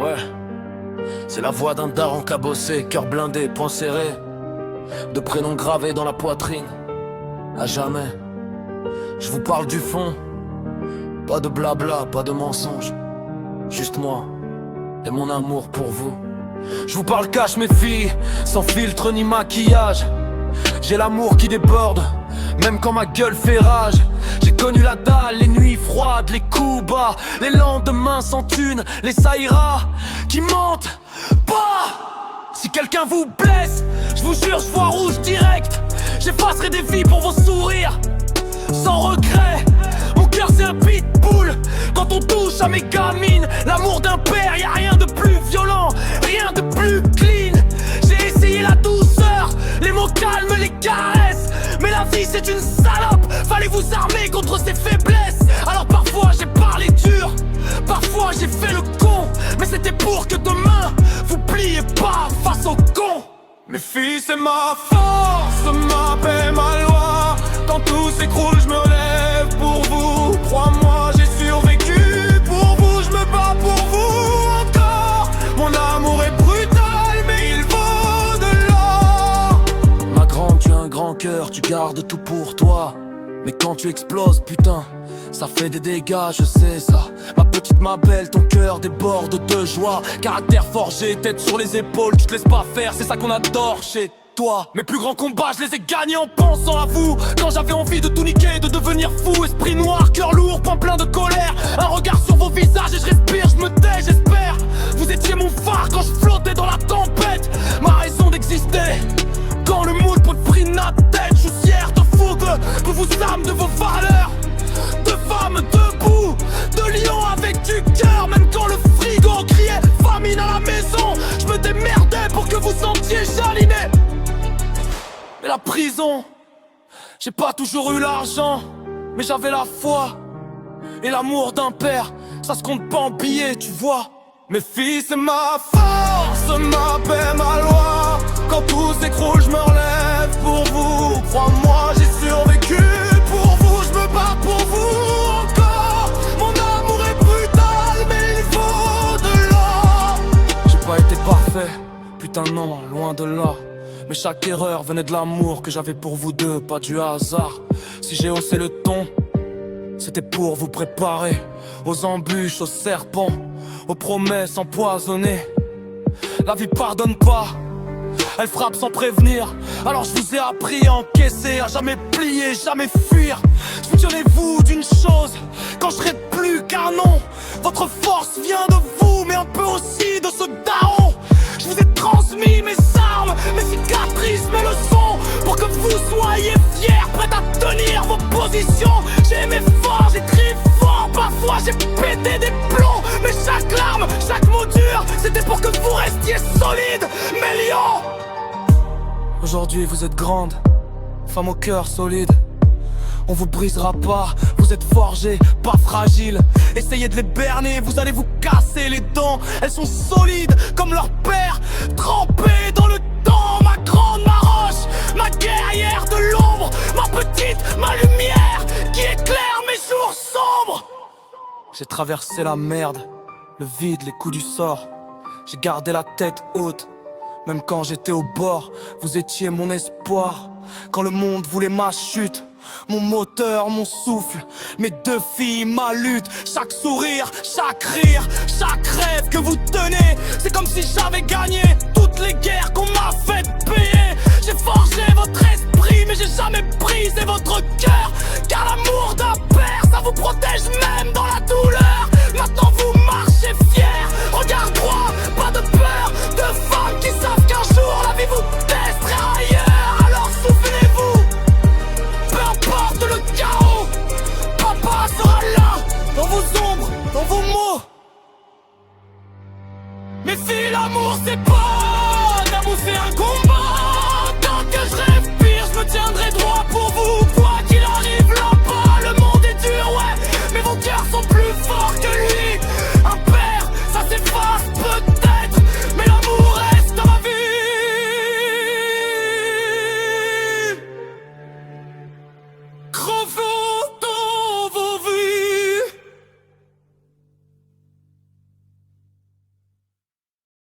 Ouais, c'est la voix d'un daron cabossé, cœur blindé, poing serré, de prénoms gravés dans la poitrine, à jamais. Je vous parle du fond, pas de blabla, pas de mensonge, juste moi et mon amour pour vous. Je vous parle cash mes filles, sans filtre ni maquillage. J'ai l'amour qui déborde, même quand ma gueule fait rage. J'ai connu la dalle, les nuits froides, les coups bas, les lendemains sans thune, les saïras qui mentent pas. Si quelqu'un vous blesse, je vous jure, je vois rouge direct. J'effacerai des vies pour vos sourires, sans regret. Mon cœur c'est un pitbull, quand on touche à mes gamines. L'amour d'un père, y'a rien de plus violent, rien de plus clean. J'ai essayé la douceur, les mots calmes, les caresses, mais la vie c'est une salope, fallait vous armer contre ses faiblesses. Alors parfois j'ai parlé dur, parfois j'ai fait le con, mais c'était pour que demain vous pliez pas face au con. Mes filles c'est ma force, ma paix, ma loi. Quand tout s'écroule je me relève pour vous. Crois-moi j'ai survécu, pour vous je me bats pour vous encore. Mon amour est brutal mais il vaut de l'or. Ma grande tu as un grand cœur, tu gardes tout pour toi. Mais quand tu exploses putain, ça fait des dégâts, je sais ça. Ma petite, ma belle, ton cœur déborde de joie. Caractère forgé, tête sur les épaules, tu te laisses pas faire, c'est ça qu'on adore chez toi. Mes plus grands combats, je les ai gagnés en pensant à vous. Quand j'avais envie de tout niquer, de devenir fou. Esprit noir, cœur lourd, point plein de colère. Un regard sur vos visages et je respire, je me tais, j'espère. Vous étiez mon phare quand je flottais dans la tempête. Ma raison d'exister, quand le moule peut friner la tête. Je suis fier de fougue, que vous âmes de vos valeurs. De femmes debout, de lions avec du cœur. Même quand le frigo criait famine à la maison, je me démerdais pour que vous sentiez jaliné. Mais la prison, j'ai pas toujours eu l'argent, mais j'avais la foi et l'amour d'un père, ça se compte pas en billets, tu vois. Mes filles c'est ma force, ma paix, ma loi. Quand tout s'écroule je me relève pour vous. Crois-moi j'ai survécu, pour vous je me bats pour vous encore. Mon amour est brutal mais il vaut de l'or. J'ai pas été parfait, putain non, loin de là. Mais chaque erreur venait de l'amour que j'avais pour vous deux, pas du hasard. Si j'ai haussé le ton, c'était pour vous préparer aux embûches, aux serpents, aux promesses empoisonnées. La vie pardonne pas, elle frappe sans prévenir. Alors je vous ai appris à encaisser, à jamais plier, jamais fuir. Souvenez-vous d'une chose, quand je serai plus canon, votre force vient de vous, mais un peu aussi de ce daron. Je vous ai transmis mes armes, mes cicatrices, mes leçons, pour que vous soyez fiers, prêts à tenir vos positions. J'ai aimé fort, j'ai crié fort, parfois j'ai pété des plombs. Mais chaque larme, chaque mot dur, c'était pour que vous restiez solides, mes lions. Aujourd'hui vous êtes grande, femme au cœur solide. On vous brisera pas, vous êtes forgés, pas fragiles. Essayez de les berner, vous allez vous casser les dents. Elles sont solides comme leur père, trempées dans le temps. Ma grande, ma roche, ma guerrière de l'ombre, ma petite, ma lumière qui éclaire mes jours sombres. J'ai traversé la merde, le vide, les coups du sort. J'ai gardé la tête haute, même quand j'étais au bord. Vous étiez mon espoir, quand le monde voulait ma chute. Mon moteur, mon souffle, mes deux filles, ma lutte. Chaque sourire, chaque rire, chaque rêve que vous tenez, c'est comme si j'avais gagné toutes les guerres qu'on m'a fait payer. J'ai forgé votre esprit, mais j'ai jamais brisé votre cœur. Car l'amour d'un père, ça vous protège même dans la douleur.